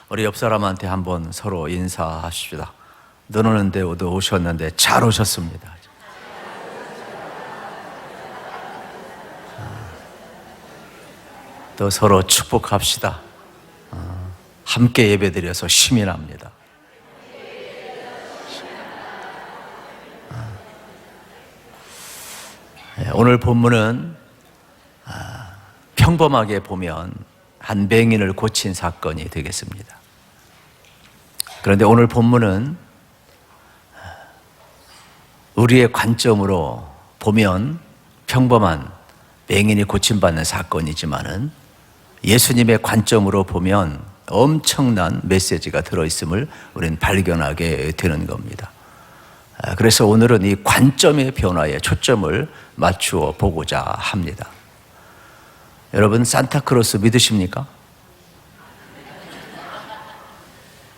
우리 옆 사람한테 한번 서로 인사하십시다. 눈 오는데 오셨는데 잘 오셨습니다. 또 서로 축복합시다. 함께 예배드려서 힘이 납니다. 오늘 본문은 평범하게 보면 한 맹인을 고친 사건이 되겠습니다. 그런데 오늘 본문은 우리의 관점으로 보면 평범한 맹인이 고침받는 사건이지만은 예수님의 관점으로 보면 엄청난 메시지가 들어있음을 우리는 발견하게 되는 겁니다. 그래서 오늘은 이 관점의 변화에 초점을 맞추어 보고자 합니다. 여러분, 산타크로스 믿으십니까?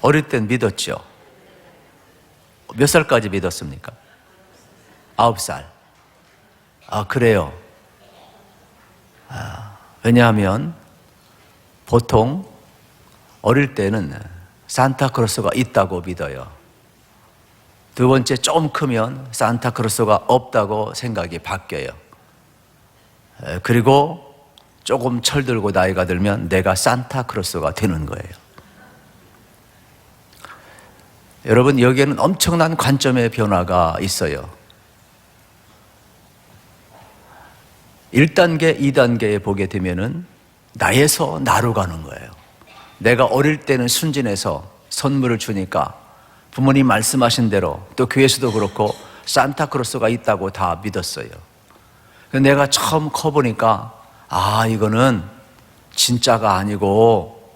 어릴 땐 믿었죠? 몇 살까지 믿었습니까? 9살. 그래요. 왜냐하면 보통 어릴 때는 산타크로스가 있다고 믿어요. 두 번째, 좀 크면 산타크로스가 없다고 생각이 바뀌어요. 그리고 조금 철들고 나이가 들면 내가 산타크로스가 되는 거예요. 여러분, 여기에는 엄청난 관점의 변화가 있어요. 1단계, 2단계에 보게 되면은 나에서 나로 가는 거예요. 내가 어릴 때는 순진해서 선물을 주니까 부모님 말씀하신 대로, 또 교회에서도 그렇고 산타크로스가 있다고 다 믿었어요. 내가 처음 커보니까 이거는 진짜가 아니고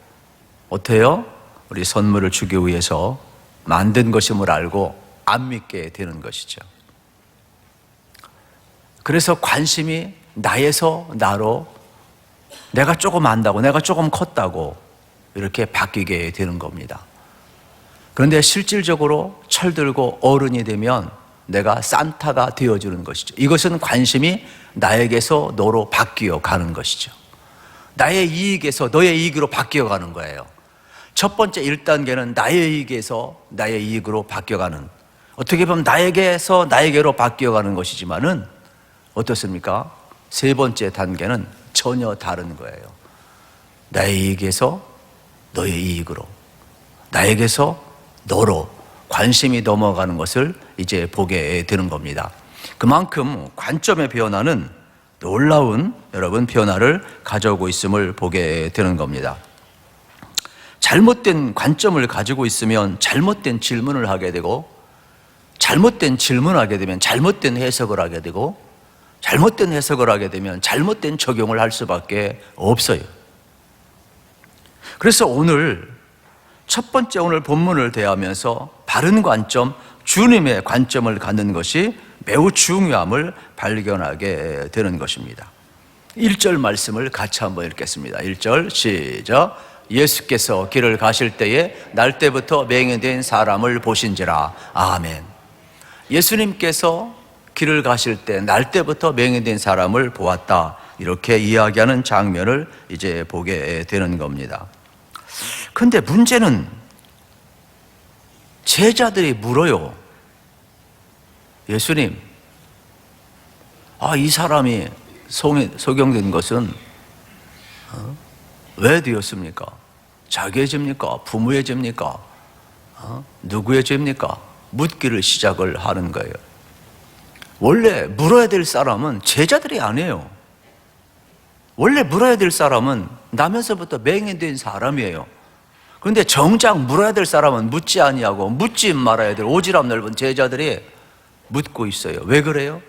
어때요? 우리 선물을 주기 위해서 만든 것임을 알고 안 믿게 되는 것이죠. 그래서 관심이 나에서 나로, 내가 조금 안다고, 내가 조금 컸다고 이렇게 바뀌게 되는 겁니다. 그런데 실질적으로 철들고 어른이 되면 내가 산타가 되어주는 것이죠. 이것은 관심이 나에게서 너로 바뀌어 가는 것이죠. 나의 이익에서 너의 이익으로 바뀌어 가는 거예요. 첫 번째 1단계는 나의 이익에서 나의 이익으로 바뀌어가는, 어떻게 보면 나에게서 나에게로 바뀌어가는 것이지만은 어떻습니까? 세 번째 단계는 전혀 다른 거예요. 나의 이익에서 너의 이익으로, 나에게서 너로 관심이 넘어가는 것을 이제 보게 되는 겁니다. 그만큼 관점의 변화는 놀라운 여러분 변화를 가져오고 있음을 보게 되는 겁니다. 잘못된 관점을 가지고 있으면 잘못된 질문을 하게 되고, 잘못된 질문을 하게 되면 잘못된 해석을 하게 되고, 잘못된 해석을 하게 되면 잘못된 적용을 할 수밖에 없어요. 그래서 오늘 첫 번째, 오늘 본문을 대하면서 바른 관점, 주님의 관점을 갖는 것이 매우 중요함을 발견하게 되는 것입니다. 1절 말씀을 같이 한번 읽겠습니다. 1절 시작. 예수께서 길을 가실 때에 날때부터 맹인된 사람을 보신지라. 아멘. 예수님께서 길을 가실 때 날때부터 맹인된 사람을 보았다, 이렇게 이야기하는 장면을 이제 보게 되는 겁니다. 그런데 문제는 제자들이 물어요. 예수님, 이 사람이 소경된 것은 왜 되었습니까? 자기의 죄입니까? 부모의 죄입니까? 누구의 죄입니까? 묻기를 시작을 하는 거예요. 원래 물어야 될 사람은 제자들이 아니에요. 원래 물어야 될 사람은 나면서부터 맹인된 사람이에요. 그런데 정작 물어야 될 사람은 묻지 아니하고 묻지 말아야 될 오지랖 넓은 제자들이 묻고 있어요. 왜 그래요?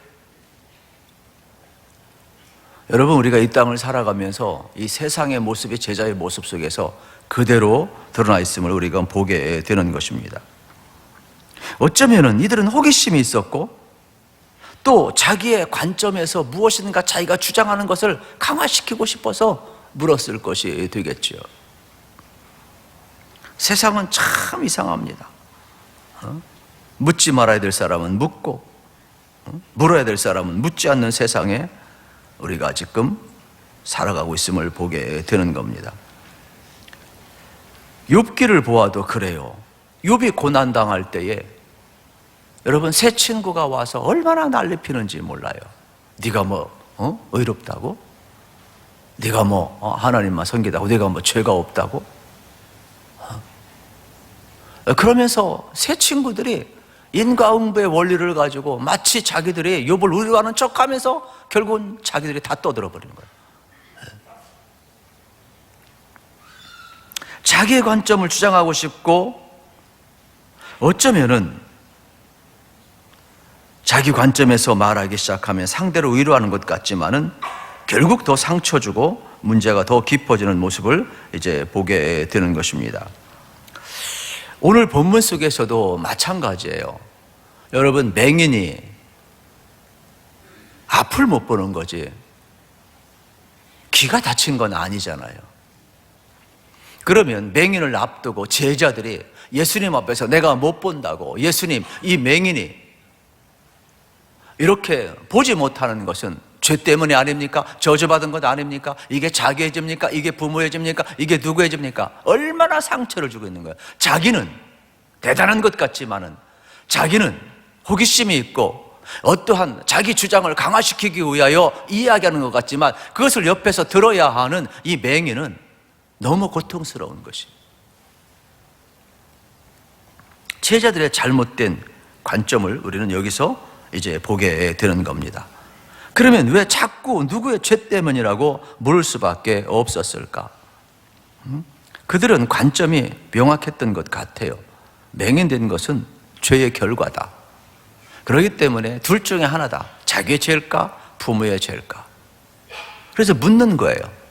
여러분, 우리가 이 땅을 살아가면서 이 세상의 모습이 제자의 모습 속에서 그대로 드러나 있음을 우리가 보게 되는 것입니다. 어쩌면은 이들은 호기심이 있었고, 또 자기의 관점에서 무엇인가 자기가 주장하는 것을 강화시키고 싶어서 물었을 것이 되겠죠. 세상은 참 이상합니다. 묻지 말아야 될 사람은 묻고, 물어야 될 사람은 묻지 않는 세상에 우리가 지금 살아가고 있음을 보게 되는 겁니다. 욥기를 보아도 그래요. 욥이 고난당할 때에 여러분 새 친구가 와서 얼마나 난리 피는지 몰라요. 네가 의롭다고? 네가 하나님만 섬기다고? 네가 죄가 없다고? 그러면서 새 친구들이 인과응보의 원리를 가지고 마치 자기들이 욥을 위로하는 척하면서 결국은 자기들이 다 떠들어 버리는 거예요. 자기의 관점을 주장하고 싶고 어쩌면은 자기 관점에서 말하기 시작하면 상대를 위로하는 것 같지만은 결국 더 상처 주고 문제가 더 깊어지는 모습을 이제 보게 되는 것입니다. 오늘 본문 속에서도 마찬가지예요. 여러분, 맹인이 앞을 못 보는 거지 귀가 다친 건 아니잖아요. 그러면 맹인을 앞두고 제자들이 예수님 앞에서 내가 못 본다고, 예수님 이 맹인이 이렇게 보지 못하는 것은 죄 때문이 아닙니까? 저주받은 것 아닙니까? 이게 자기의 죄입니까? 이게 부모의 죄입니까? 이게 누구의 죄입니까? 얼마나 상처를 주고 있는 거예요. 자기는 대단한 것 같지만은 자기는 호기심이 있고 어떠한 자기 주장을 강화시키기 위하여 이야기하는 것 같지만 그것을 옆에서 들어야 하는 이 맹인은 너무 고통스러운 것이. 제자들의 잘못된 관점을 우리는 여기서 이제 보게 되는 겁니다. 그러면 왜 자꾸 누구의 죄 때문이라고 물을 수밖에 없었을까? 그들은 관점이 명확했던 것 같아요. 맹인된 것은 죄의 결과다. 그렇기 때문에 둘 중에 하나다. 자기의 죄일까? 부모의 죄일까? 그래서 묻는 거예요.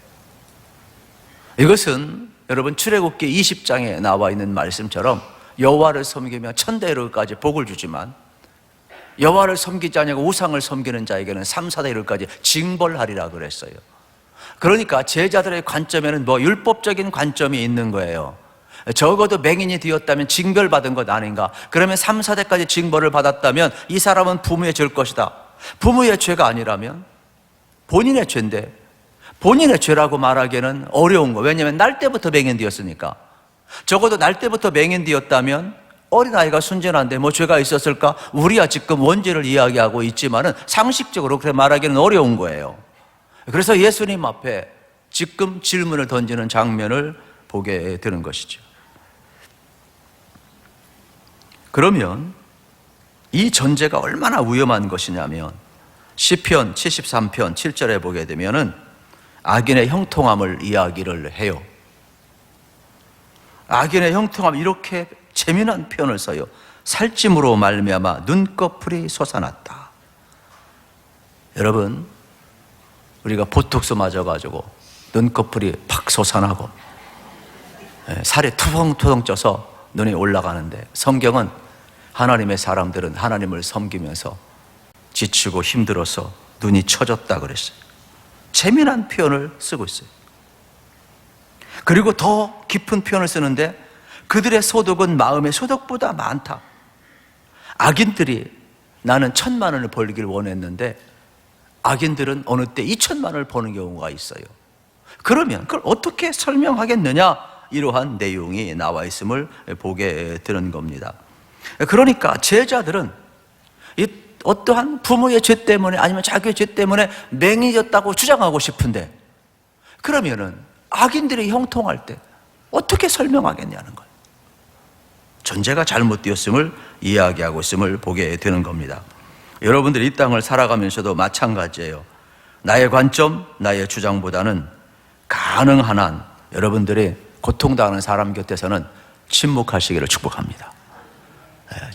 이것은 여러분 출애굽기 20장에 나와 있는 말씀처럼 여호와를 섬기며 천대일까지 복을 주지만 여호와를 섬기지 아니하고 우상을 섬기는 자에게는 3, 4대일까지 징벌하리라 그랬어요. 그러니까 제자들의 관점에는 율법적인 관점이 있는 거예요. 적어도 맹인이 되었다면 징벌받은 것 아닌가? 그러면 3, 4대까지 징벌을 받았다면 이 사람은 부모의 죄일 것이다. 부모의 죄가 아니라면 본인의 죄인데 본인의 죄라고 말하기에는 어려운 거. 왜냐하면 날 때부터 맹인 되었으니까. 적어도 날 때부터 맹인 되었다면 어린아이가 순전한데 죄가 있었을까? 우리야 지금 원죄를 이야기하고 있지만은 상식적으로 그렇게 말하기는 어려운 거예요. 그래서 예수님 앞에 지금 질문을 던지는 장면을 보게 되는 것이죠. 그러면 이 전제가 얼마나 위험한 것이냐면 시편 73편 7절에 보게 되면은 악인의 형통함을 이야기를 해요. 악인의 형통함, 이렇게 재미난 표현을 써요. 살찜으로 말미암아 눈꺼풀이 솟아났다. 여러분, 우리가 보톡스 맞아가지고 눈꺼풀이 팍 솟아나고 살이 투성투성 쪄서 눈이 올라가는데 성경은 하나님의 사람들은 하나님을 섬기면서 지치고 힘들어서 눈이 처졌다 그랬어요. 재미난 표현을 쓰고 있어요. 그리고 더 깊은 표현을 쓰는데 그들의 소득은 마음의 소득보다 많다. 악인들이 나는 1,000만 원을 벌기를 원했는데 악인들은 어느 때 2,000만 원을 버는 경우가 있어요. 그러면 그걸 어떻게 설명하겠느냐? 이러한 내용이 나와 있음을 보게 되는 겁니다. 그러니까 제자들은 이 어떠한 부모의 죄 때문에 아니면 자기의 죄 때문에 맹인이었다고 주장하고 싶은데 그러면은 악인들이 형통할 때 어떻게 설명하겠냐는 거예요. 전제가 잘못되었음을 이야기하고 있음을 보게 되는 겁니다. 여러분들이 이 땅을 살아가면서도 마찬가지예요. 나의 관점, 나의 주장보다는 가능한 한 여러분들이 고통당하는 사람 곁에서는 침묵하시기를 축복합니다.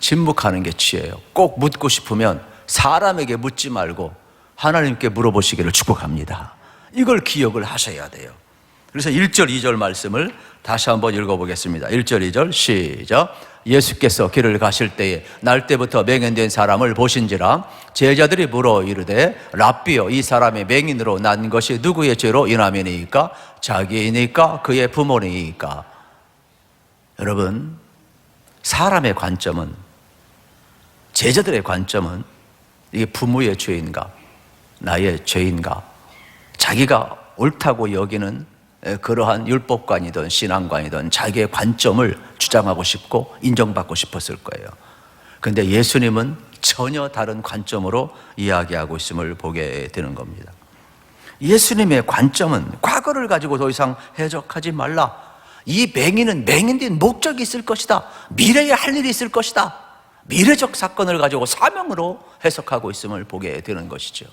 침묵하는 게 지혜예요. 꼭 묻고 싶으면 사람에게 묻지 말고 하나님께 물어보시기를 축복합니다. 이걸 기억을 하셔야 돼요. 그래서 1절, 2절 말씀을 다시 한번 읽어보겠습니다. 1절, 2절 시작. 예수께서 길을 가실 때에 날 때부터 맹인된 사람을 보신지라 제자들이 물어 이르되 랍비여 이 사람이 맹인으로 난 것이 누구의 죄로 인함이니까? 자기이니까? 그의 부모니까? 여러분, 사람의 관점은, 제자들의 관점은 이게 부모의 죄인가 나의 죄인가 자기가 옳다고 여기는 그러한 율법관이든 신앙관이든 자기의 관점을 주장하고 싶고 인정받고 싶었을 거예요. 그런데 예수님은 전혀 다른 관점으로 이야기하고 있음을 보게 되는 겁니다. 예수님의 관점은 과거를 가지고 더 이상 해석하지 말라. 이 맹인은 맹인된 목적이 있을 것이다. 미래에 할 일이 있을 것이다. 미래적 사건을 가지고 사명으로 해석하고 있음을 보게 되는 것이죠.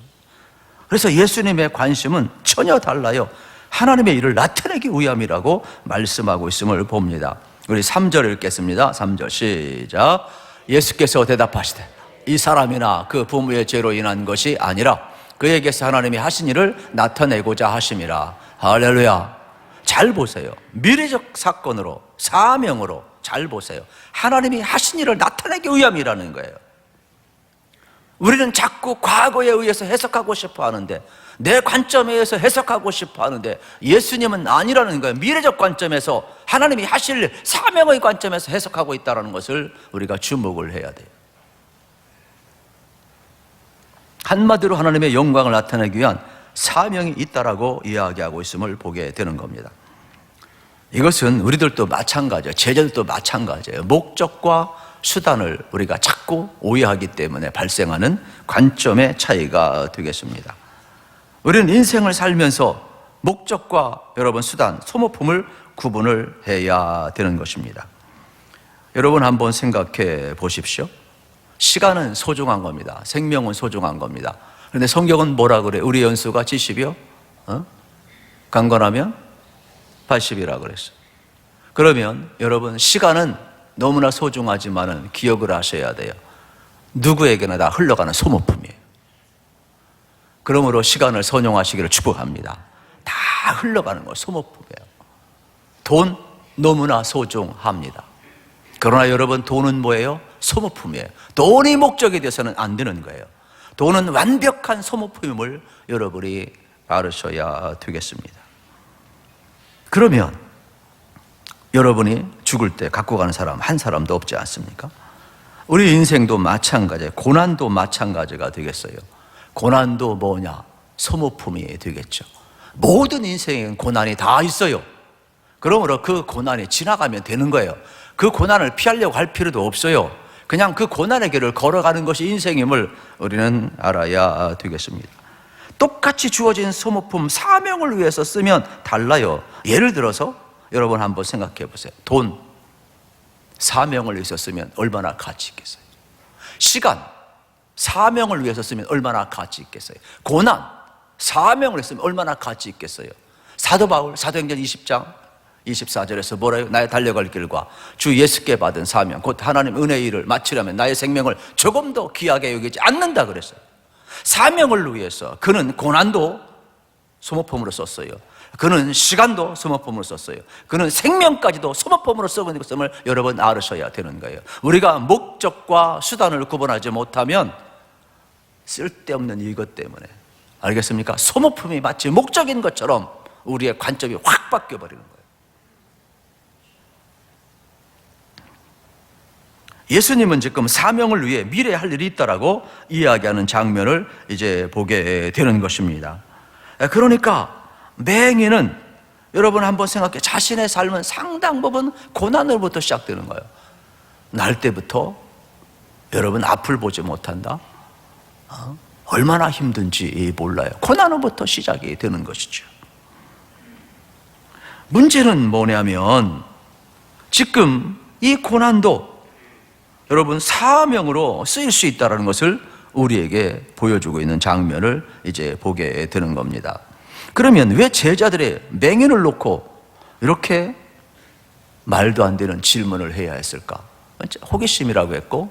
그래서 예수님의 관심은 전혀 달라요. 하나님의 일을 나타내기 위함이라고 말씀하고 있음을 봅니다. 우리 3절 읽겠습니다. 3절 시작. 예수께서 대답하시되 이 사람이나 그 부모의 죄로 인한 것이 아니라 그에게서 하나님이 하신 일을 나타내고자 하심이라. 할렐루야. 잘 보세요. 미래적 사건으로, 사명으로 잘 보세요. 하나님이 하신 일을 나타내기 위함이라는 거예요. 우리는 자꾸 과거에 의해서 해석하고 싶어 하는데, 내 관점에 의해서 해석하고 싶어 하는데, 예수님은 아니라는 거예요. 미래적 관점에서 하나님이 하실 사명의 관점에서 해석하고 있다는 것을 우리가 주목을 해야 돼요. 한마디로 하나님의 영광을 나타내기 위한 사명이 있다라고 이야기하고 있음을 보게 되는 겁니다. 이것은 우리들도 마찬가지예요. 제자들도 마찬가지예요. 목적과 수단을 우리가 자꾸 오해하기 때문에 발생하는 관점의 차이가 되겠습니다. 우리는 인생을 살면서 목적과 여러분 수단, 소모품을 구분을 해야 되는 것입니다. 여러분 한번 생각해 보십시오. 시간은 소중한 겁니다. 생명은 소중한 겁니다. 그런데 성경은 뭐라 그래? 우리 연수가 70이요? 강건하면 80이라 그랬어요. 그러면 여러분 시간은 너무나 소중하지만은 기억을 하셔야 돼요. 누구에게나 다 흘러가는 소모품이에요. 그러므로 시간을 선용하시기를 축복합니다. 다 흘러가는 거 소모품이에요. 돈 너무나 소중합니다. 그러나 여러분 돈은 뭐예요? 소모품이에요. 돈이 목적이 돼서는 안 되는 거예요. 돈은 완벽한 소모품임을 여러분이 알으셔야 되겠습니다. 그러면 여러분이 죽을 때 갖고 가는 사람 한 사람도 없지 않습니까? 우리 인생도 마찬가지예요. 고난도 마찬가지가 되겠어요. 고난도 뭐냐? 소모품이 되겠죠. 모든 인생엔 고난이 다 있어요. 그러므로 그 고난이 지나가면 되는 거예요. 그 고난을 피하려고 할 필요도 없어요. 그냥 그 고난의 길을 걸어가는 것이 인생임을 우리는 알아야 되겠습니다. 똑같이 주어진 소모품 사명을 위해서 쓰면 달라요. 예를 들어서 여러분 한번 생각해 보세요. 돈, 사명을 위해서 쓰면 얼마나 가치 있겠어요? 시간, 사명을 위해서 쓰면 얼마나 가치 있겠어요? 고난, 사명을 위해서 쓰면 얼마나 가치 있겠어요? 사도 바울 사도행전 20장 24절에서 뭐라요? 나의 달려갈 길과 주 예수께 받은 사명 곧 하나님 은혜의 일을 마치려면 나의 생명을 조금 더 귀하게 여기지 않는다 그랬어요. 사명을 위해서 그는 고난도 소모품으로 썼어요. 그는 시간도 소모품으로 썼어요. 그는 생명까지도 소모품으로 쓰고 있음을 여러분 알으셔야 되는 거예요. 우리가 목적과 수단을 구분하지 못하면 쓸데없는 이것 때문에, 알겠습니까? 소모품이 마치 목적인 것처럼 우리의 관점이 확 바뀌어버리는 거예요. 예수님은 지금 사명을 위해 미래에 할 일이 있다라고 이야기하는 장면을 이제 보게 되는 것입니다. 그러니까 맹인은 여러분 한번 생각해, 자신의 삶은 상당 부분 고난으로부터 시작되는 거예요. 날 때부터 여러분 앞을 보지 못한다. 얼마나 힘든지 몰라요. 고난으로부터 시작이 되는 것이죠. 문제는 뭐냐면 지금 이 고난도 여러분 사명으로 쓰일 수 있다는 것을 우리에게 보여주고 있는 장면을 이제 보게 되는 겁니다. 그러면 왜 제자들의 맹인을 놓고 이렇게 말도 안 되는 질문을 해야 했을까? 호기심이라고 했고,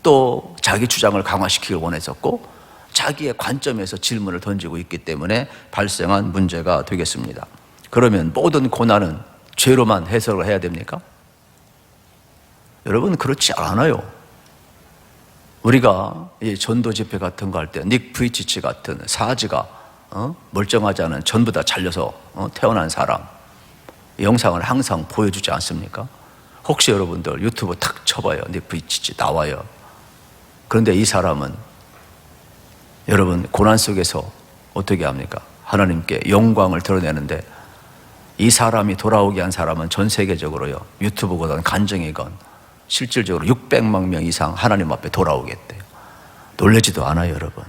또 자기 주장을 강화시키길 원했었고, 자기의 관점에서 질문을 던지고 있기 때문에 발생한 문제가 되겠습니다. 그러면 모든 고난은 죄로만 해석을 해야 됩니까? 여러분 그렇지 않아요. 우리가 이 전도 집회 같은 거 할 때 닉 부이치치 같은 사지가 멀쩡하지 않은 전부 다 잘려서 태어난 사람 영상을 항상 보여주지 않습니까? 혹시 여러분들 유튜브 탁 쳐봐요. 닉 부이치치 나와요. 그런데 이 사람은 여러분 고난 속에서 어떻게 합니까? 하나님께 영광을 드러내는데 이 사람이 돌아오게 한 사람은 전 세계적으로요, 유튜브거든 간증이건 실질적으로 600만 명 이상 하나님 앞에 돌아오겠대요. 놀라지도 않아요, 여러분.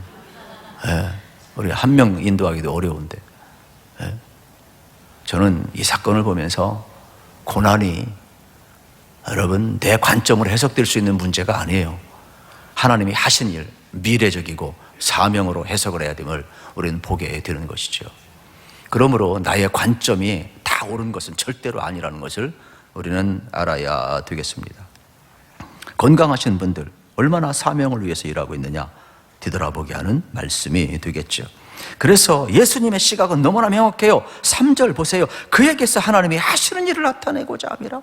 예, 우리 한 명 인도하기도 어려운데. 예. 저는 이 사건을 보면서 고난이 여러분 내 관점으로 해석될 수 있는 문제가 아니에요. 하나님이 하신 일, 미래적이고 사명으로 해석을 해야 됨을 우리는 보게 되는 것이죠. 그러므로 나의 관점이 다 옳은 것은 절대로 아니라는 것을 우리는 알아야 되겠습니다. 건강하신 분들 얼마나 사명을 위해서 일하고 있느냐 뒤돌아보게 하는 말씀이 되겠죠. 그래서 예수님의 시각은 너무나 명확해요. 3절 보세요. 그에게서 하나님이 하시는 일을 나타내고자 함이라.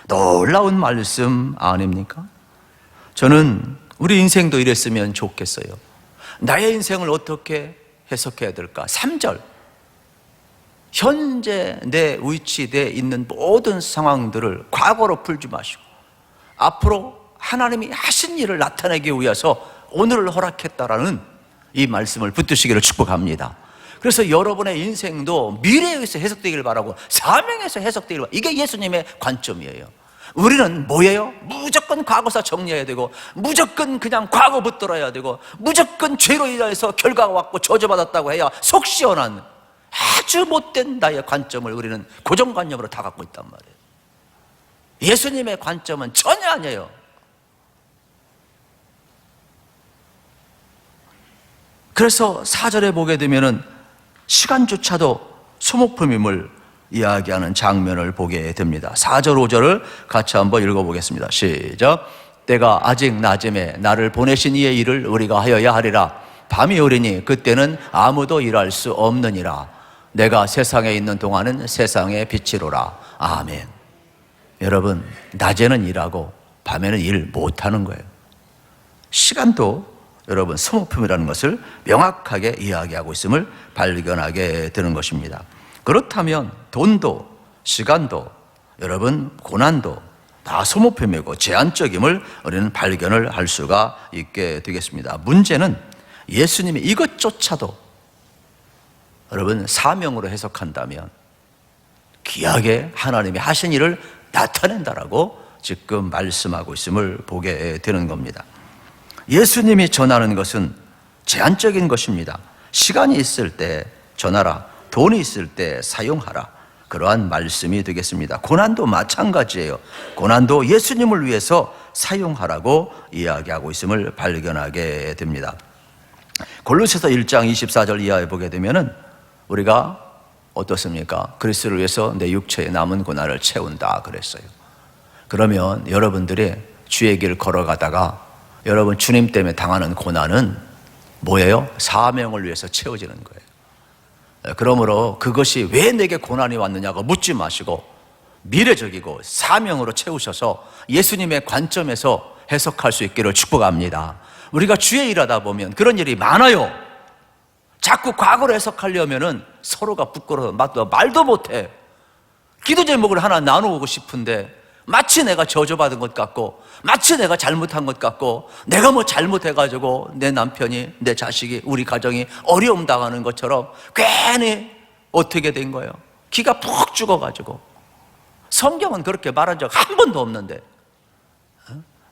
놀라운 말씀 아닙니까? 저는 우리 인생도 이랬으면 좋겠어요. 나의 인생을 어떻게 해석해야 될까? 3절, 현재 내 위치되어 있는 모든 상황들을 과거로 풀지 마시고 앞으로 하나님이 하신 일을 나타내기 위해서 오늘을 허락했다라는 이 말씀을 붙드시기를 축복합니다. 그래서 여러분의 인생도 미래에서 해석되기를 바라고 사명에서 해석되기를 바라고, 이게 예수님의 관점이에요. 우리는 뭐예요? 무조건 과거사 정리해야 되고 무조건 그냥 과거 붙들어야 되고 무조건 죄로 인해서 결과가 왔고 저주받았다고 해야 속 시원한 아주 못된 나의 관점을 우리는 고정관념으로 다 갖고 있단 말이에요. 예수님의 관점은 전혀 아니에요. 그래서 4절에 보게 되면은 시간조차도 소모품임을 이야기하는 장면을 보게 됩니다. 4절, 5절을 같이 한번 읽어보겠습니다. 시작. 때가 아직 낮음에 나를 보내신 이의 일을 우리가 하여야 하리라. 밤이 오리니 그때는 아무도 일할 수 없느니라. 내가 세상에 있는 동안은 세상의 빛이로라. 아멘. 여러분, 낮에는 일하고 밤에는 일 못하는 거예요. 시간도 여러분 소모품이라는 것을 명확하게 이야기하고 있음을 발견하게 되는 것입니다. 그렇다면 돈도 시간도 여러분 고난도 다 소모품이고 제한적임을 우리는 발견을 할 수가 있게 되겠습니다. 문제는 예수님이 이것조차도 여러분 사명으로 해석한다면 귀하게 하나님이 하신 일을 나타낸다라고 지금 말씀하고 있음을 보게 되는 겁니다. 예수님이 전하는 것은 제한적인 것입니다. 시간이 있을 때 전하라, 돈이 있을 때 사용하라, 그러한 말씀이 되겠습니다. 고난도 마찬가지예요. 고난도 예수님을 위해서 사용하라고 이야기하고 있음을 발견하게 됩니다. 골로새서 1장 24절 이하에 보게 되면은 우리가 어떻습니까? 그리스도를 위해서 내 육체에 남은 고난을 채운다 그랬어요. 그러면 여러분들이 주의 길 걸어가다가 여러분 주님 때문에 당하는 고난은 뭐예요? 사명을 위해서 채워지는 거예요. 그러므로 그것이 왜 내게 고난이 왔느냐고 묻지 마시고 미래적이고 사명으로 채우셔서 예수님의 관점에서 해석할 수 있기를 축복합니다. 우리가 주의 일하다 보면 그런 일이 많아요. 자꾸 과거로 해석하려면은 서로가 부끄러워 말도 못해. 기도 제목을 하나 나누고 싶은데 마치 내가 저주받은 것 같고 마치 내가 잘못한 것 같고 내가 뭐 잘못해가지고 내 남편이 내 자식이 우리 가정이 어려움 당하는 것처럼 괜히 어떻게 된 거예요? 기가 푹 죽어가지고. 성경은 그렇게 말한 적 한 번도 없는데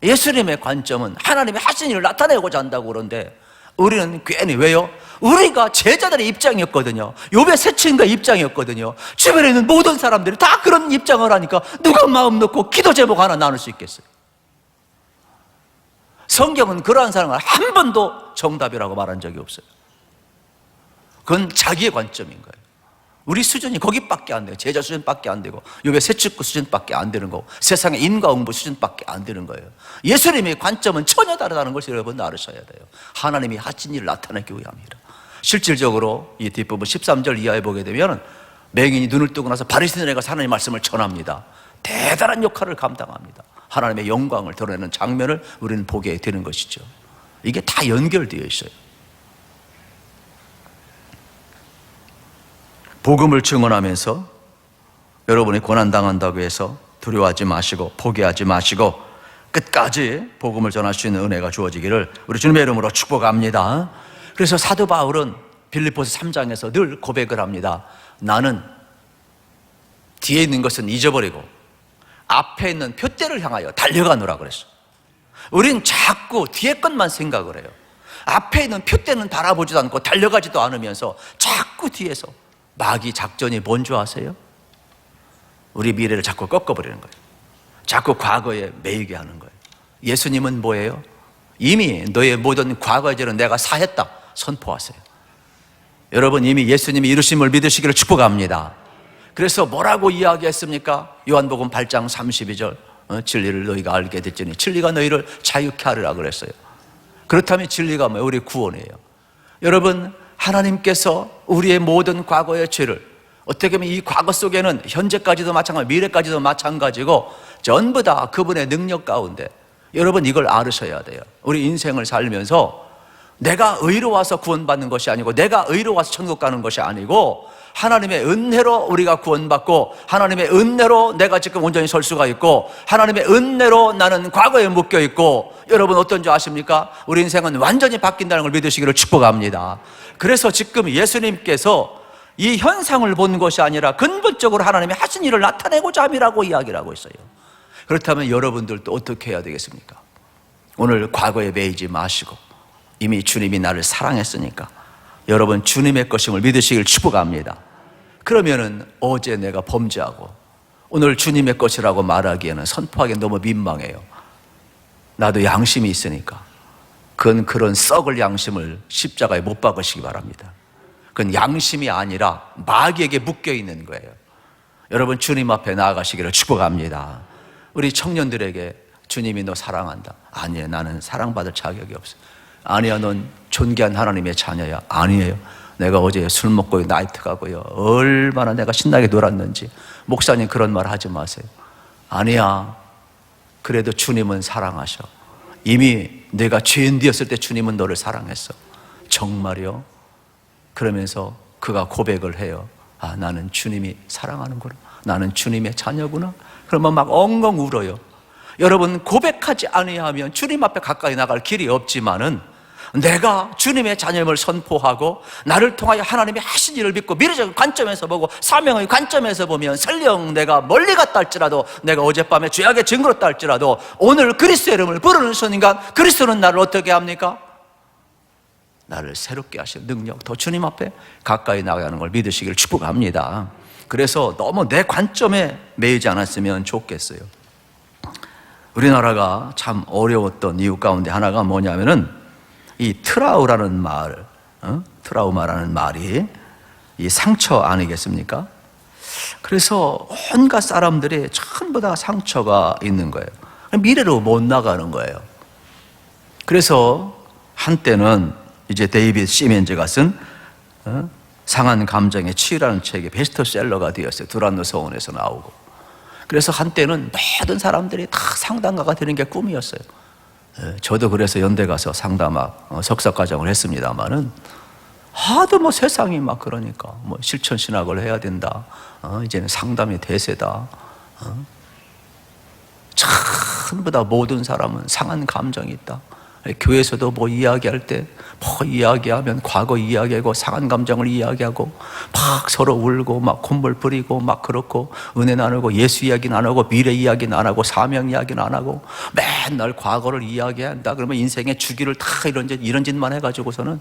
예수님의 관점은 하나님이 하신 일을 나타내고자 한다고 그러는데 우리는 괜히 왜요? 우리가 제자들의 입장이었거든요. 욥의 세 친구의 입장이었거든요. 주변에 있는 모든 사람들이 다 그런 입장을 하니까 누가 마음 놓고 기도 제목 하나 나눌 수 있겠어요? 성경은 그러한 사람을 한 번도 정답이라고 말한 적이 없어요. 그건 자기의 관점인 거예요. 우리 수준이 거기밖에 안 돼요. 제자 수준밖에 안 되고 욥의 세 친구 수준밖에 안 되는 거고 세상의 인과응보 수준밖에 안 되는 거예요. 예수님의 관점은 전혀 다르다는 것을 여러분 알으셔야 돼요. 하나님이 하신 일을 나타내기 위함이라. 실질적으로 이 뒷부분 13절 이하에 보게 되면 맹인이 눈을 뜨고 나서 바리새인에 가서 하나님의 말씀을 전합니다. 대단한 역할을 감당합니다. 하나님의 영광을 드러내는 장면을 우리는 보게 되는 것이죠. 이게 다 연결되어 있어요. 복음을 증언하면서 여러분이 고난당한다고 해서 두려워하지 마시고 포기하지 마시고 끝까지 복음을 전할 수 있는 은혜가 주어지기를 우리 주님의 이름으로 축복합니다. 그래서 사도 바울은 빌립보서 3장에서 늘 고백을 합니다. 나는 뒤에 있는 것은 잊어버리고 앞에 있는 표대를 향하여 달려가노라 그랬어. 우린 자꾸 뒤에 것만 생각을 해요. 앞에 있는 표대는 바라보지도 않고 달려가지도 않으면서 자꾸 뒤에서 마귀 작전이 뭔지 아세요? 우리 미래를 자꾸 꺾어버리는 거예요. 자꾸 과거에 매이게 하는 거예요. 예수님은 뭐예요? 이미 너의 모든 과거의 죄는 내가 사했다 선포하세요. 여러분, 이미 예수님이 이루심을 믿으시기를 축복합니다. 그래서 뭐라고 이야기했습니까? 요한복음 8장 32절 진리를 너희가 알게 됐더니 진리가 너희를 자유케 하리라 그랬어요. 그렇다면 진리가 뭐예요? 우리 구원이에요. 여러분, 하나님께서 우리의 모든 과거의 죄를, 어떻게 보면 이 과거 속에는 현재까지도 마찬가지고 미래까지도 마찬가지고 전부 다 그분의 능력 가운데, 여러분 이걸 알으셔야 돼요. 우리 인생을 살면서 내가 의로워서 구원받는 것이 아니고, 내가 의로워서 천국 가는 것이 아니고, 하나님의 은혜로 우리가 구원받고, 하나님의 은혜로 내가 지금 온전히 설 수가 있고, 하나님의 은혜로 나는 과거에 묶여 있고, 여러분 어떤 줄 아십니까? 우리 인생은 완전히 바뀐다는 걸 믿으시기를 축복합니다. 그래서 지금 예수님께서 이 현상을 본 것이 아니라 근본적으로 하나님이 하신 일을 나타내고자 함이라고 이야기를 하고 있어요. 그렇다면 여러분들도 어떻게 해야 되겠습니까? 오늘 과거에 매이지 마시고, 이미 주님이 나를 사랑했으니까 여러분 주님의 것임을 믿으시길 축복합니다. 그러면은 어제 내가 범죄하고 오늘 주님의 것이라고 말하기에는, 선포하기엔 너무 민망해요. 나도 양심이 있으니까 그건 그런 썩을 양심을 십자가에 못 박으시기 바랍니다. 그건 양심이 아니라 마귀에게 묶여 있는 거예요. 여러분 주님 앞에 나아가시기를 축복합니다. 우리 청년들에게 주님이 너 사랑한다. 아니에요. 나는 사랑받을 자격이 없어. 아니야, 넌 존귀한 하나님의 자녀야. 아니에요. 내가 어제 술 먹고 나이트 가고요, 얼마나 내가 신나게 놀았는지. 목사님 그런 말 하지 마세요. 아니야. 그래도 주님은 사랑하셔. 이미 내가 죄인 되었을 때 주님은 너를 사랑했어. 정말요? 그러면서 그가 고백을 해요. 아, 나는 주님이 사랑하는구나. 나는 주님의 자녀구나. 그러면 막 엉엉 울어요. 여러분, 고백하지 아니하면 주님 앞에 가까이 나갈 길이 없지만은, 내가 주님의 자녀임을 선포하고 나를 통하여 하나님이 하신 일을 믿고 미래적 관점에서 보고 사명의 관점에서 보면, 설령 내가 멀리 갔다 할지라도, 내가 어젯밤에 죄악의 증거였다 할지라도 오늘 그리스도의 이름을 부르는 순간 그리스도는 나를 어떻게 합니까? 나를 새롭게 하실 능력, 더 주님 앞에 가까이 나가는 걸 믿으시기를 축복합니다. 그래서 너무 내 관점에 매이지 않았으면 좋겠어요. 우리나라가 참 어려웠던 이유 가운데 하나가 뭐냐면은, 이 트라우라는 말, 트라우마라는 말이 이 상처 아니겠습니까? 그래서 온갖 사람들이 전부 다 상처가 있는 거예요. 미래로 못 나가는 거예요. 그래서 한때는 이제 데이비드 시멘즈가 쓴 상한 감정의 치유라는 책이 베스트셀러가 되었어요. 두란노 서원에서 나오고. 그래서 한때는 모든 사람들이 다 상담가가 되는 게 꿈이었어요. 저도 그래서 연대 가서 상담학 석사과정을 했습니다만은, 하도 뭐 세상이 막 그러니까 뭐 실천신학을 해야 된다, 이제는 상담이 대세다, 전부 다 모든 사람은 상한 감정이 있다. 교회에서도 뭐 이야기할 때 뭐 이야기하면 과거 이야기하고 상한 감정을 이야기하고 막 서로 울고 막 콧물 뿌리고 막 그렇고, 은혜 나누고 예수 이야기는 안 하고 미래 이야기는 안 하고 사명 이야기는 안 하고 맨날 과거를 이야기한다. 그러면 인생의 주기를 다 이런 짓만 해가지고서는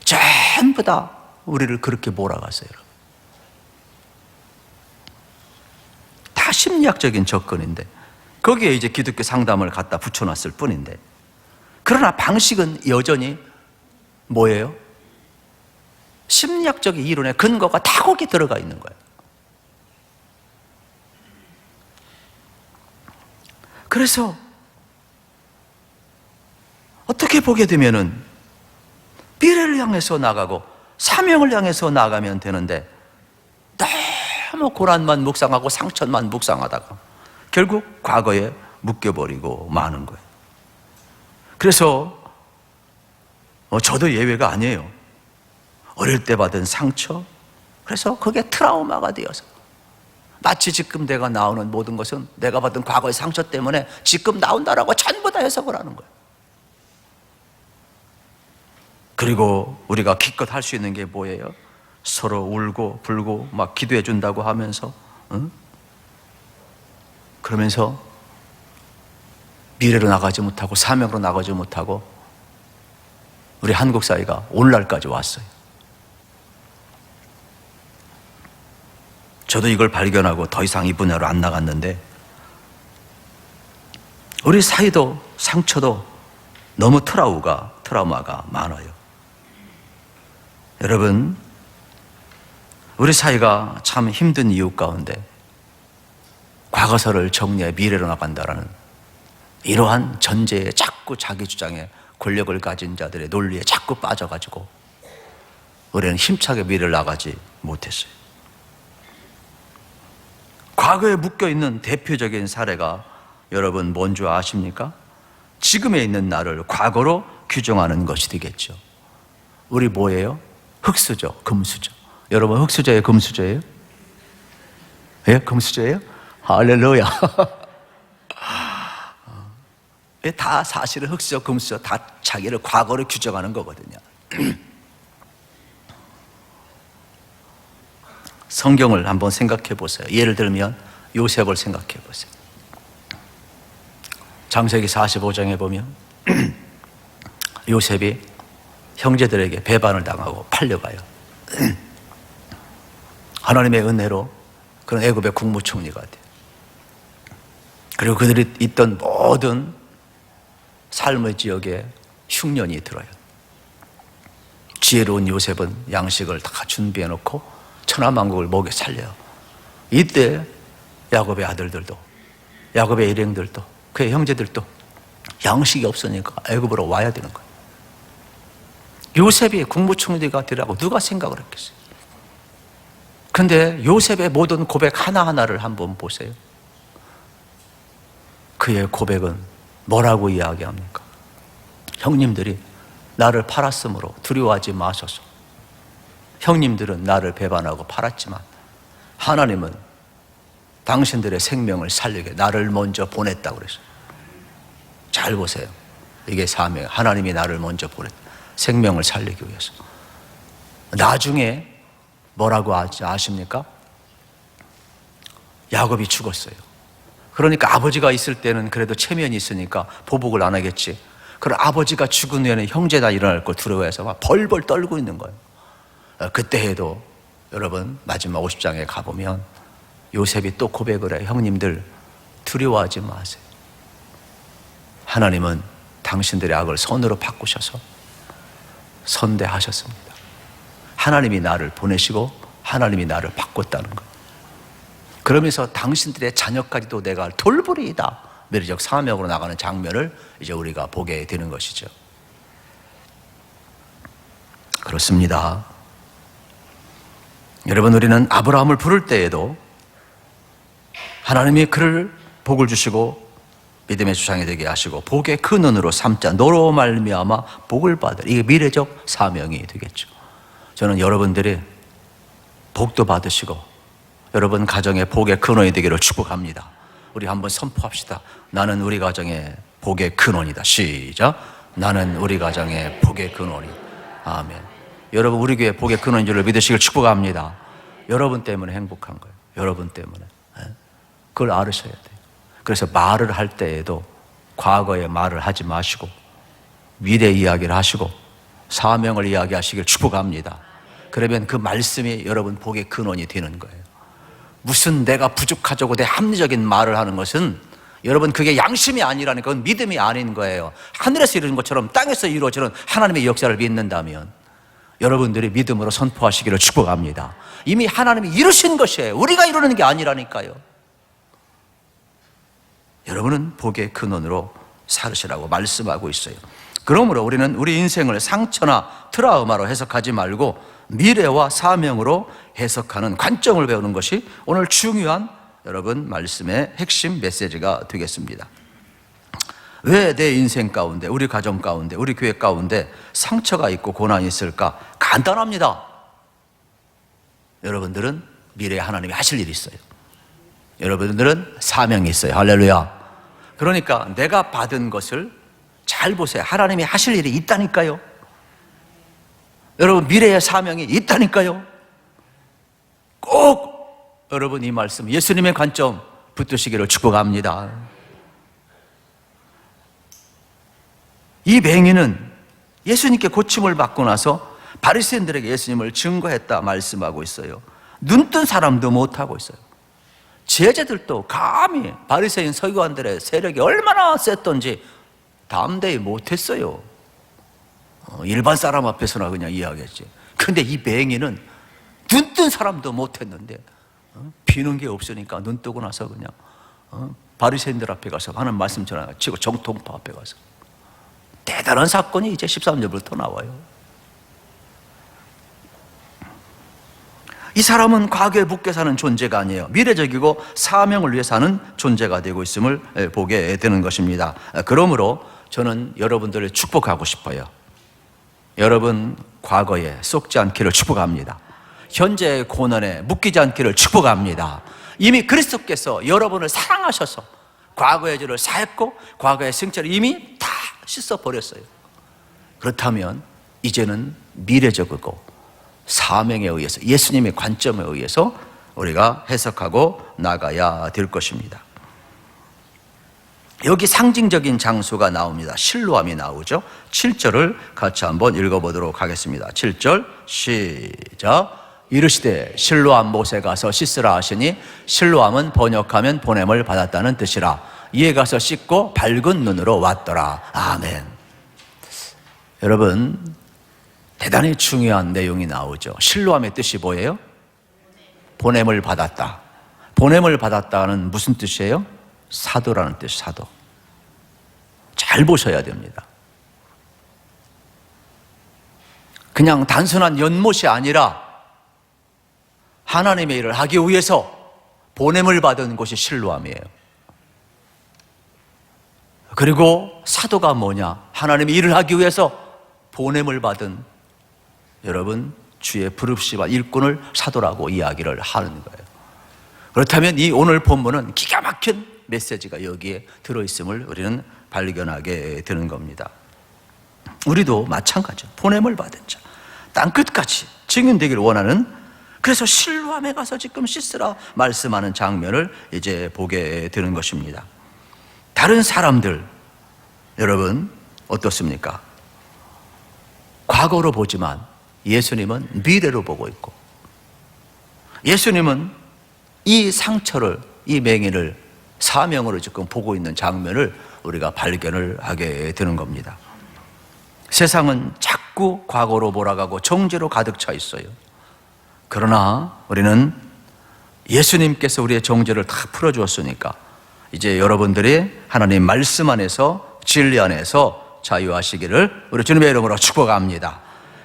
전부 다 우리를 그렇게 몰아갔어요. 다 심리학적인 접근인데, 거기에 이제 기독교 상담을 갖다 붙여놨을 뿐인데, 그러나 방식은 여전히 뭐예요? 심리학적인 이론의 근거가 다 거기 들어가 있는 거예요. 그래서 어떻게 보게 되면은 미래를 향해서 나가고 사명을 향해서 나가면 되는데, 너무 고난만 묵상하고 상처만 묵상하다가 결국 과거에 묶여버리고 마는 거예요. 그래서 저도 예외가 아니에요. 어릴 때 받은 상처, 그래서 그게 트라우마가 되어서 마치 지금 내가 나오는 모든 것은 내가 받은 과거의 상처 때문에 지금 나온다라고 전부 다 해석을 하는 거예요. 그리고 우리가 기껏 할 수 있는 게 뭐예요? 서로 울고 불고 막 기도해 준다고 하면서, 응? 그러면서 미래로 나가지 못하고 사명으로 나가지 못하고 우리 한국 사회가 오늘날까지 왔어요. 저도 이걸 발견하고 더 이상 이 분야로 안 나갔는데, 우리 사회도 상처도 너무 트라우마가 많아요. 여러분, 우리 사회가 참 힘든 이유 가운데 과거사를 정리해 미래로 나간다라는 이러한 전제에 자꾸 자기 주장에 권력을 가진 자들의 논리에 자꾸 빠져가지고 우리는 힘차게 미래를 나가지 못했어요. 과거에 묶여있는 대표적인 사례가 여러분 뭔 줄 아십니까? 지금에 있는 나를 과거로 규정하는 것이 되겠죠. 우리 뭐예요? 흙수저, 금수저. 여러분 흙수저예요, 금수저예요? 예, 금수저예요? 할렐루야. 다 사실은 흙수저, 금수저 다 자기를 과거로 규정하는 거거든요. 성경을 한번 생각해 보세요. 예를 들면 요셉을 생각해 보세요. 창세기 45장에 보면 요셉이 형제들에게 배반을 당하고 팔려가요. 하나님의 은혜로 그런 애굽의 국무총리가 돼요. 그리고 그들이 있던 모든 삶의 지역에 흉년이 들어요. 지혜로운 요셉은 양식을 다 준비해 놓고 천하만국을 먹여 살려요. 이때 야곱의 아들들도, 야곱의 일행들도, 그의 형제들도 양식이 없으니까 애굽으로 와야 되는 거예요. 요셉이 국무총리가 되라고 누가 생각을 했겠어요? 그런데 요셉의 모든 고백 하나하나를 한번 보세요. 그의 고백은 뭐라고 이야기합니까? 형님들이 나를 팔았으므로 두려워하지 마소서. 형님들은 나를 배반하고 팔았지만 하나님은 당신들의 생명을 살리게 나를 먼저 보냈다고 그랬어요. 잘 보세요. 이게 사명. 하나님이 나를 먼저 보냈다. 생명을 살리기 위해서. 나중에 뭐라고 아십니까? 야곱이 죽었어요. 그러니까 아버지가 있을 때는 그래도 체면이 있으니까 보복을 안 하겠지. 그럼 아버지가 죽은 후에는 형제가 일어날 걸 두려워해서 막 벌벌 떨고 있는 거예요. 그때 해도 여러분 마지막 50장에 가보면 요셉이 또 고백을 해요. 형님들 두려워하지 마세요. 하나님은 당신들의 악을 선으로 바꾸셔서 선대하셨습니다. 하나님이 나를 보내시고 하나님이 나를 바꿨다는 것. 그러면서 당신들의 자녀까지도 내가 돌보리이다. 미래적 사명으로 나가는 장면을 이제 우리가 보게 되는 것이죠. 그렇습니다. 여러분, 우리는 아브라함을 부를 때에도 하나님이 그를 복을 주시고 믿음의 주장이 되게 하시고 복의 근원으로 삼자 너로 말미암아 복을 받으리. 이게 미래적 사명이 되겠죠. 저는 여러분들이 복도 받으시고 여러분 가정의 복의 근원이 되기를 축복합니다. 우리 한번 선포합시다. 나는 우리 가정의 복의 근원이다. 시작. 나는 우리 가정의 복의 근원이다. 아멘. 여러분 우리 교회 복의 근원인 줄을 믿으시길 축복합니다. 여러분 때문에 행복한 거예요. 여러분 때문에. 그걸 알으셔야 돼요. 그래서 말을 할 때에도 과거의 말을 하지 마시고 미래 이야기를 하시고 사명을 이야기하시길 축복합니다. 그러면 그 말씀이 여러분 복의 근원이 되는 거예요. 무슨 내가 부족하다고 내 합리적인 말을 하는 것은 여러분 그게 양심이 아니라니까 그건 믿음이 아닌 거예요. 하늘에서 이루는 것처럼 땅에서 이루어지는 하나님의 역사를 믿는다면 여러분들이 믿음으로 선포하시기를 축복합니다. 이미 하나님이 이루신 것이에요. 우리가 이루는 게 아니라니까요. 여러분은 복의 근원으로 살으시라고 말씀하고 있어요. 그러므로 우리는 우리 인생을 상처나 트라우마로 해석하지 말고 미래와 사명으로 해석하는 관점을 배우는 것이 오늘 중요한 여러분 말씀의 핵심 메시지가 되겠습니다. 왜 내 인생 가운데, 우리 가정 가운데, 우리 교회 가운데 상처가 있고 고난이 있을까? 간단합니다. 여러분들은 미래에 하나님이 하실 일이 있어요. 여러분들은 사명이 있어요. 할렐루야. 그러니까 내가 받은 것을 잘 보세요. 하나님이 하실 일이 있다니까요. 여러분 미래의 사명이 있다니까요. 꼭 여러분 이 말씀 예수님의 관점 붙드시기를 축복합니다. 이 맹인은 예수님께 고침을 받고 나서 바리새인들에게 예수님을 증거했다 말씀하고 있어요. 눈뜬 사람도 못하고 있어요. 제자들도 감히 바리새인 서기관들의 세력이 얼마나 셌던지 담대히 못했어요. 일반 사람 앞에서나 그냥 이야기했지. 근데 이 맹인은 눈뜬 사람도 못했는데 비는 게 없으니까 눈 뜨고 나서 그냥 바리새인들 앞에 가서 하는 말씀 전하고 정통파 앞에 가서 대단한 사건이 이제 13절부터 나와요. 이 사람은 과거에 붙게 사는 존재가 아니에요. 미래적이고 사명을 위해 사는 존재가 되고 있음을 보게 되는 것입니다. 그러므로 저는 여러분들을 축복하고 싶어요. 여러분 과거에 썩지 않기를 축복합니다. 현재의 고난에 묶이지 않기를 축복합니다. 이미 그리스도께서 여러분을 사랑하셔서 과거의 죄를 사했고 과거의 승체를 이미 다 씻어버렸어요. 그렇다면 이제는 미래적이고 사명에 의해서 예수님의 관점에 의해서 우리가 해석하고 나가야 될 것입니다. 여기 상징적인 장소가 나옵니다. 실로암이 나오죠. 7절을 같이 한번 읽어보도록 하겠습니다. 7절 시작. 이르시되 실로암 못에 가서 씻으라 하시니 실로암은 번역하면 보냄을 받았다는 뜻이라. 이에 가서 씻고 밝은 눈으로 왔더라. 아멘. 여러분 대단히 중요한 내용이 나오죠. 실로암의 뜻이 뭐예요? 보냄을 받았다. 보냄을 받았다는 무슨 뜻이에요? 사도라는 뜻, 사도. 잘 보셔야 됩니다. 그냥 단순한 연못이 아니라 하나님의 일을 하기 위해서 보냄을 받은 곳이 실로암이에요. 그리고 사도가 뭐냐? 하나님의 일을 하기 위해서 보냄을 받은 여러분 주의 부릅시와 일꾼을 사도라고 이야기를 하는 거예요. 그렇다면 이 오늘 본문은 기가 막힌 메시지가 여기에 들어있음을 우리는 발견하게 되는 겁니다. 우리도 마찬가지죠. 보냄을 받은 자, 땅끝까지 증인되기를 원하는, 그래서 실로암에 가서 지금 씻으라 말씀하는 장면을 이제 보게 되는 것입니다. 다른 사람들 여러분 어떻습니까? 과거로 보지만 예수님은 미래로 보고 있고, 예수님은 이 상처를, 이 맹인을 사명으로 지금 보고 있는 장면을 우리가 발견을 하게 되는 겁니다. 세상은 자꾸 과거로 몰아가고 정죄로 가득 차 있어요. 그러나 우리는 예수님께서 우리의 정죄를 다 풀어주었으니까 이제 여러분들이 하나님 말씀 안에서, 진리 안에서 자유하시기를 우리 주님의 이름으로 축복합니다.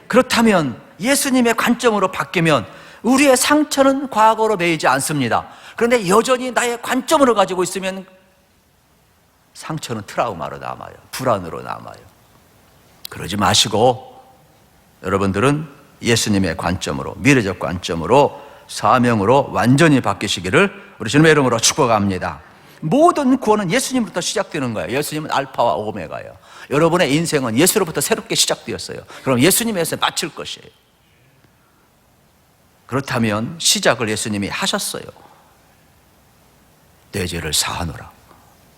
그렇다면 예수님의 관점으로 바뀌면 우리의 상처는 과거로 매이지 않습니다. 그런데 여전히 나의 관점으로 가지고 있으면 상처는 트라우마로 남아요. 불안으로 남아요. 그러지 마시고 여러분들은 예수님의 관점으로, 미래적 관점으로, 사명으로 완전히 바뀌시기를 우리 주님의 이름으로 축복합니다. 모든 구원은 예수님부터 시작되는 거예요. 예수님은 알파와 오메가예요. 여러분의 인생은 예수로부터 새롭게 시작되었어요. 그럼 예수님에서 마칠 것이에요. 그렇다면 시작을 예수님이 하셨어요. 내 죄를 사하노라.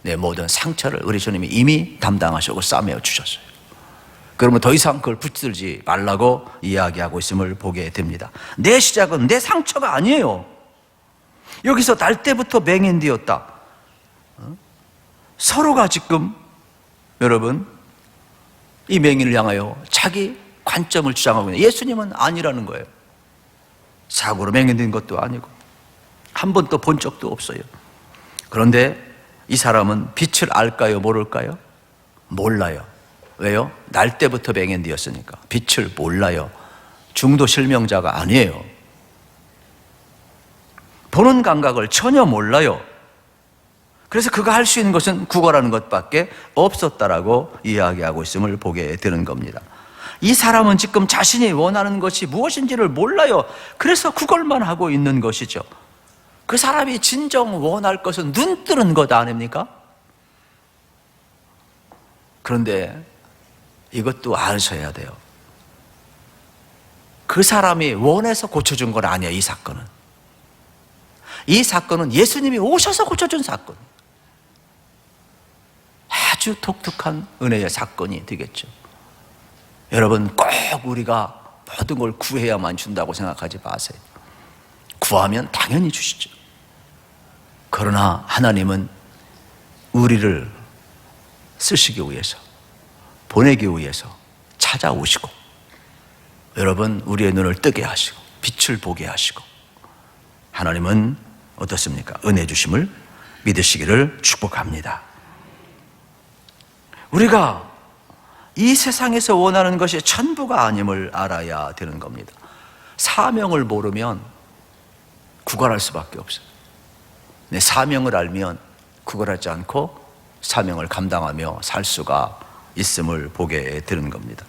내 모든 상처를 우리 주님이 이미 담당하시고 싸매어 주셨어요. 그러면 더 이상 그걸 붙들지 말라고 이야기하고 있음을 보게 됩니다. 내 시작은 내 상처가 아니에요. 여기서 날 때부터 맹인되었다. 서로가 지금 여러분 이 맹인을 향하여 자기 관점을 주장하고 있는, 예수님은 아니라는 거예요. 사고로 맹인된 것도 아니고 한 번도 본 적도 없어요. 그런데 이 사람은 빛을 알까요? 모를까요? 몰라요. 왜요? 날 때부터 맹인되었으니까. 빛을 몰라요. 중도 실명자가 아니에요. 보는 감각을 전혀 몰라요. 그래서 그가 할 수 있는 것은 구걸하는 것밖에 없었다라고 이야기하고 있음을 보게 되는 겁니다. 이 사람은 지금 자신이 원하는 것이 무엇인지를 몰라요. 그래서 구걸만 하고 있는 것이죠. 그 사람이 진정 원할 것은 눈 뜨는 것 아닙니까? 그런데 이것도 아셔야 돼요. 그 사람이 원해서 고쳐준 건 아니에요. 이 사건은 이 사건은 예수님이 오셔서 고쳐준 사건. 아주 독특한 은혜의 사건이 되겠죠. 여러분, 꼭 우리가 모든 걸 구해야만 준다고 생각하지 마세요. 구하면 당연히 주시죠. 그러나 하나님은 우리를 쓰시기 위해서, 보내기 위해서 찾아오시고, 여러분, 우리의 눈을 뜨게 하시고 빛을 보게 하시고, 하나님은 어떻습니까? 은혜 주심을 믿으시기를 축복합니다. 우리가 이 세상에서 원하는 것이 전부가 아님을 알아야 되는 겁니다. 사명을 모르면 구걸할 수밖에 없어요. 내 사명을 알면 구걸하지 않고 사명을 감당하며 살 수가 있음을 보게 되는 겁니다.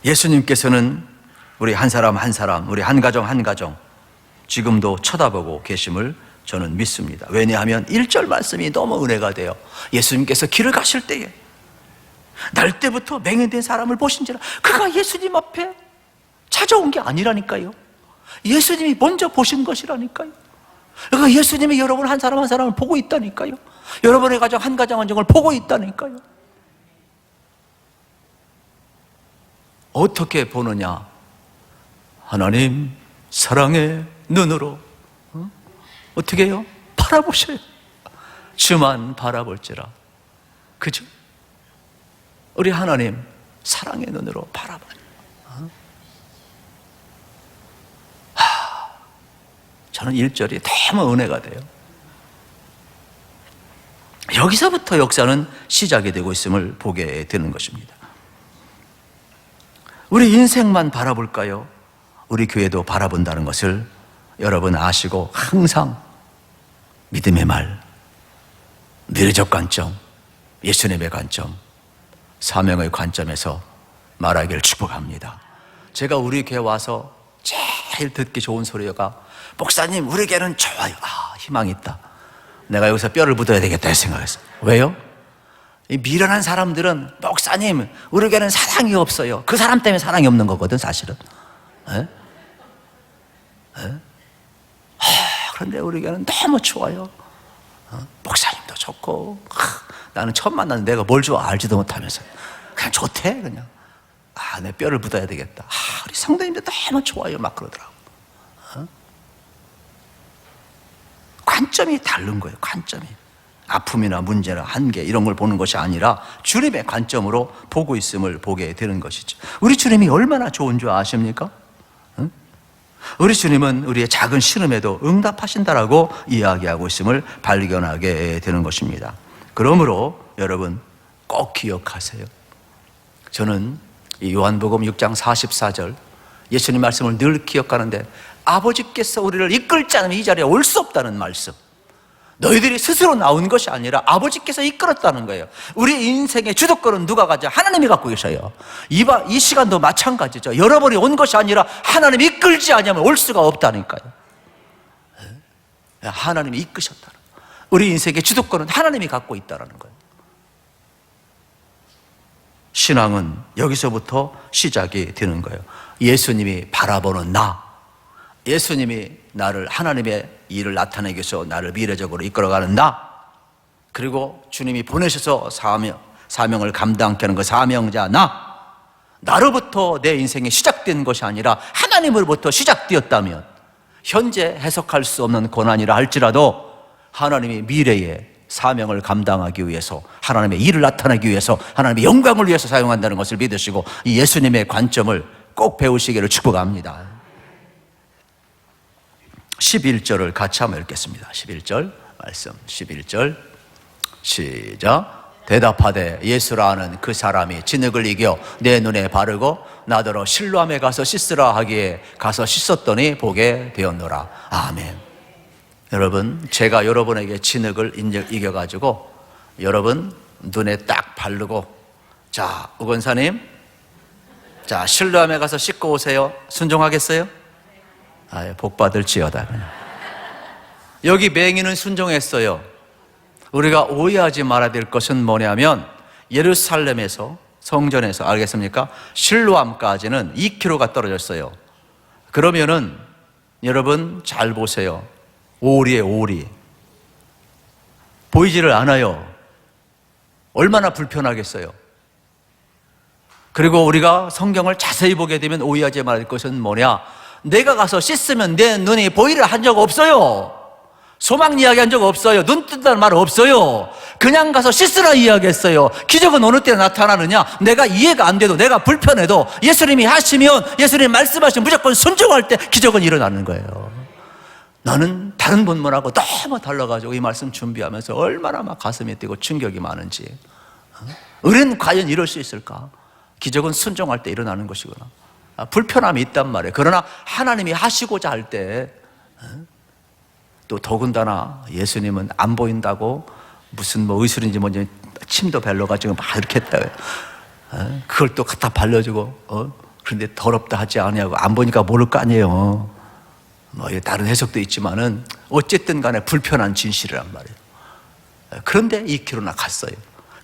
예수님께서는 우리 한 사람 한 사람, 우리 한 가정 한 가정 지금도 쳐다보고 계심을 저는 믿습니다. 왜냐하면 1절 말씀이 너무 은혜가 돼요. 예수님께서 길을 가실 때에 날 때부터 맹인된 사람을 보신지라. 그가 예수님 앞에 찾아온 게 아니라니까요. 예수님이 먼저 보신 것이라니까요. 그러니까 예수님이 여러분 한 사람 한 사람을 보고 있다니까요. 여러분의 가정 한 가정 한 가정을 보고 있다니까요. 어떻게 보느냐? 하나님 사랑의 눈으로 어떻게 해요? 바라보셔요. 주만 바라볼지라. 그죠? 우리 하나님 사랑의 눈으로 바라봐요. 저는 1절이 너무 은혜가 돼요. 여기서부터 역사는 시작이 되고 있음을 보게 되는 것입니다. 우리 인생만 바라볼까요? 우리 교회도 바라본다는 것을 여러분 아시고 항상 믿음의 말, 미래적 관점, 예수님의 관점, 사명의 관점에서 말하기를 축복합니다. 제가 우리 교회 와서 제일 듣기 좋은 소리가 목사님 우리 교회는 좋아요. 희망이 있다. 내가 여기서 뼈를 묻어야 되겠다 생각했어요. 왜요? 이 미련한 사람들은 목사님 우리 교회는 사랑이 없어요. 그 사람 때문에 사랑이 없는 거거든 사실은. 그런데 우리 교회는 너무 좋아요. 목사님도 좋고 나는 처음 만났는데 내가 뭘 좋아 알지도 못하면서 그냥 좋대. 그냥 내 뼈를 묻어야 되겠다. 우리 성도님들 너무 좋아요 막 그러더라고. 관점이 다른 거예요. 관점이 아픔이나 문제나 한계 이런 걸 보는 것이 아니라 주님의 관점으로 보고 있음을 보게 되는 것이죠. 우리 주님이 얼마나 좋은 줄 아십니까? 우리 주님은 우리의 작은 신음에도 응답하신다라고 이야기하고 있음을 발견하게 되는 것입니다. 그러므로 여러분 꼭 기억하세요. 저는 이 요한복음 6장 44절 예수님 말씀을 늘 기억하는데, 아버지께서 우리를 이끌지 않으면 이 자리에 올 수 없다는 말씀, 너희들이 스스로 나온 것이 아니라 아버지께서 이끌었다는 거예요. 우리 인생의 주도권은 누가 가져? 하나님이 갖고 계셔요. 이 시간도 마찬가지죠. 여러분이 온 것이 아니라 하나님이 이끌지 않으면 올 수가 없다니까요. 하나님이 이끄셨다는 거예요. 우리 인생의 주도권은 하나님이 갖고 있다는 거예요. 신앙은 여기서부터 시작이 되는 거예요. 예수님이 바라보는 나, 예수님이 나를 하나님의 일을 나타내기 위해서 나를 미래적으로 이끌어가는 나, 그리고 주님이 보내셔서 사명을 감당케 하는 그 사명자 나로부터 내 인생이 시작된 것이 아니라 하나님으로부터 시작되었다면 현재 해석할 수 없는 고난이라 할지라도 하나님이 미래에 사명을 감당하기 위해서 하나님의 일을 나타내기 위해서 하나님의 영광을 위해서 사용한다는 것을 믿으시고 이 예수님의 관점을 꼭 배우시기를 축복합니다. 11절을 같이 한번 읽겠습니다. 11절 말씀 11절 시작. 대답하되 예수라 하는 그 사람이 진흙을 이겨 내 눈에 바르고 나더러 실로암에 가서 씻으라 하기에 가서 씻었더니 보게 되었노라. 아멘. 여러분, 제가 여러분에게 진흙을 이겨가지고 여러분 눈에 딱 바르고, 자 우건사님, 자 실로암에 가서 씻고 오세요. 순종하겠어요? 복 받을지어다. 여기 맹인은 순종했어요. 우리가 오해하지 말아야 될 것은 뭐냐면 예루살렘에서 성전에서 알겠습니까? 실로암까지는 2km가 떨어졌어요. 그러면은 여러분 잘 보세요. 오리에 오리. 보이지를 않아요. 얼마나 불편하겠어요. 그리고 우리가 성경을 자세히 보게 되면 오해하지 말 것은 뭐냐? 내가 가서 씻으면 내 눈이 보이려 한 적 없어요. 소망 이야기한 적 없어요. 눈 뜬다는 말 없어요. 그냥 가서 씻으라 이야기했어요. 기적은 어느 때 나타나느냐? 내가 이해가 안 돼도, 내가 불편해도 예수님이 하시면, 예수님이 말씀하시면 무조건 순종할 때 기적은 일어나는 거예요. 나는 다른 본문하고 너무 달라가지고 이 말씀 준비하면서 얼마나 막 가슴이 뛰고 충격이 많은지. 우리는 과연 이럴 수 있을까? 기적은 순종할 때 일어나는 것이구나. 불편함이 있단 말이에요. 그러나 하나님이 하시고자 할 때, 또 더군다나 예수님은 안 보인다고 무슨 뭐 의술인지 뭔지 침도 발라가지고 막 이렇게 했다. 그걸 또 갖다 발라주고, 그런데 더럽다 하지 않냐고. 안 보니까 모를 거 아니에요. 뭐 다른 해석도 있지만은 어쨌든 간에 불편한 진실이란 말이에요. 그런데 2km나 갔어요.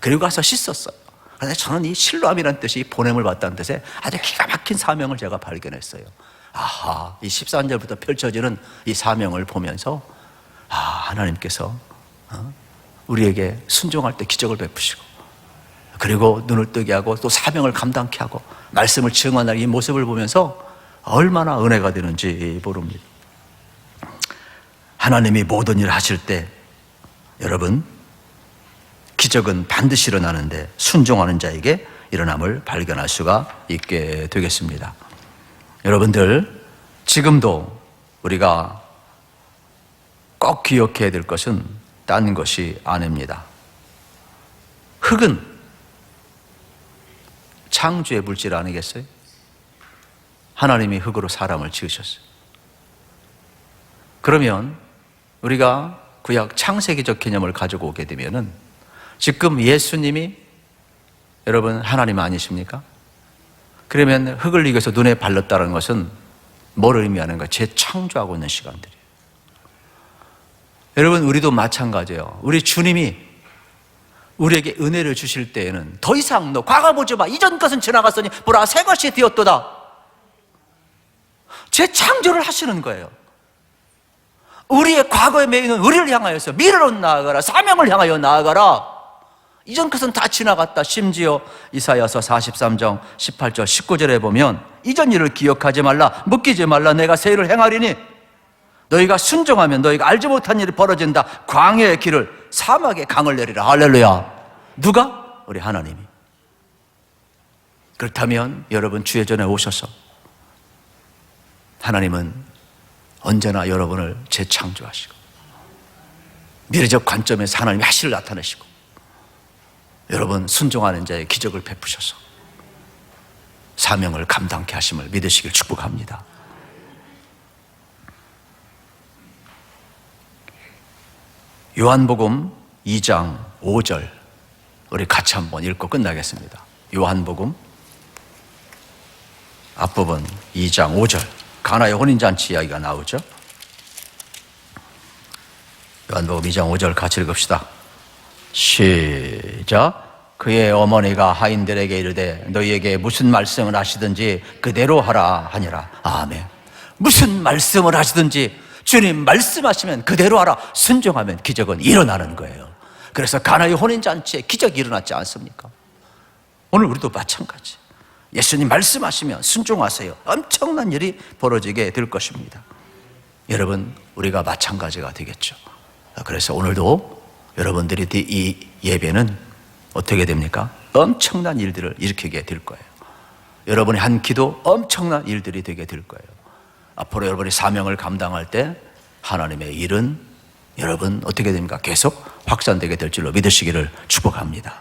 그리고 가서 씻었어요. 그런데 저는 이 실로암이라는 뜻이 보냄을 받다는 뜻에 아주 기가 막힌 사명을 제가 발견했어요. 아하, 이 13절부터 펼쳐지는 이 사명을 보면서 하나님께서 우리에게 순종할 때 기적을 베푸시고, 그리고 눈을 뜨게 하고 또 사명을 감당케 하고 말씀을 증언하는 이 모습을 보면서 얼마나 은혜가 되는지 모릅니다. 하나님이 모든 일을 하실 때 여러분, 기적은 반드시 일어나는데 순종하는 자에게 일어남을 발견할 수가 있게 되겠습니다. 여러분들, 지금도 우리가 꼭 기억해야 될 것은 딴 것이 아닙니다. 흙은 창조의 물질 아니겠어요? 하나님이 흙으로 사람을 지으셨어요. 그러면 우리가 구약 창세기적 개념을 가지고 오게 되면은 지금 예수님이 여러분 하나님 아니십니까? 그러면 흙을 이겨서 눈에 발랐다는 것은 뭘 의미하는가? 재창조하고 있는 시간들이에요. 여러분, 우리도 마찬가지예요. 우리 주님이 우리에게 은혜를 주실 때에는 더 이상 너 과거 보지 마, 이전 것은 지나갔으니 보라 새 것이 되었도다, 재창조를 하시는 거예요. 우리의 과거의 매인은 우리를 향하여서 미래로 나아가라, 사명을 향하여 나아가라. 이전 것은 다 지나갔다. 심지어 이사야서 43장 18절 19절에 보면 이전 일을 기억하지 말라, 묶이지 말라, 내가 새 일을 행하리니 너희가 순종하면 너희가 알지 못한 일이 벌어진다. 광야의 길을, 사막의 강을 내리라. 할렐루야. 누가? 우리 하나님이. 그렇다면 여러분, 주의 전에 오셔서 하나님은 언제나 여러분을 재창조하시고 미래적 관점에서 하나님이 하실을 나타내시고 여러분 순종하는 자의 기적을 베푸셔서 사명을 감당케 하심을 믿으시길 축복합니다. 요한복음 2장 5절 우리 같이 한번 읽고 끝나겠습니다. 요한복음 앞부분 2장 5절 가나의 혼인잔치 이야기가 나오죠. 요한복음 2장 5절 같이 읽읍시다. 시작. 그의 어머니가 하인들에게 이르되 너희에게 무슨 말씀을 하시든지 그대로 하라 하니라. 아멘. 무슨 말씀을 하시든지 주님 말씀하시면 그대로 하라. 순종하면 기적은 일어나는 거예요. 그래서 가나의 혼인잔치에 기적이 일어났지 않습니까? 오늘 우리도 마찬가지. 예수님 말씀하시면 순종하세요. 엄청난 일이 벌어지게 될 것입니다. 여러분, 우리가 마찬가지가 되겠죠. 그래서 오늘도 여러분들이 이 예배는 어떻게 됩니까? 엄청난 일들을 일으키게 될 거예요. 여러분의 한 기도 엄청난 일들이 되게 될 거예요. 앞으로 여러분이 사명을 감당할 때 하나님의 일은 여러분 어떻게 됩니까? 계속 확산되게 될 줄로 믿으시기를 축복합니다.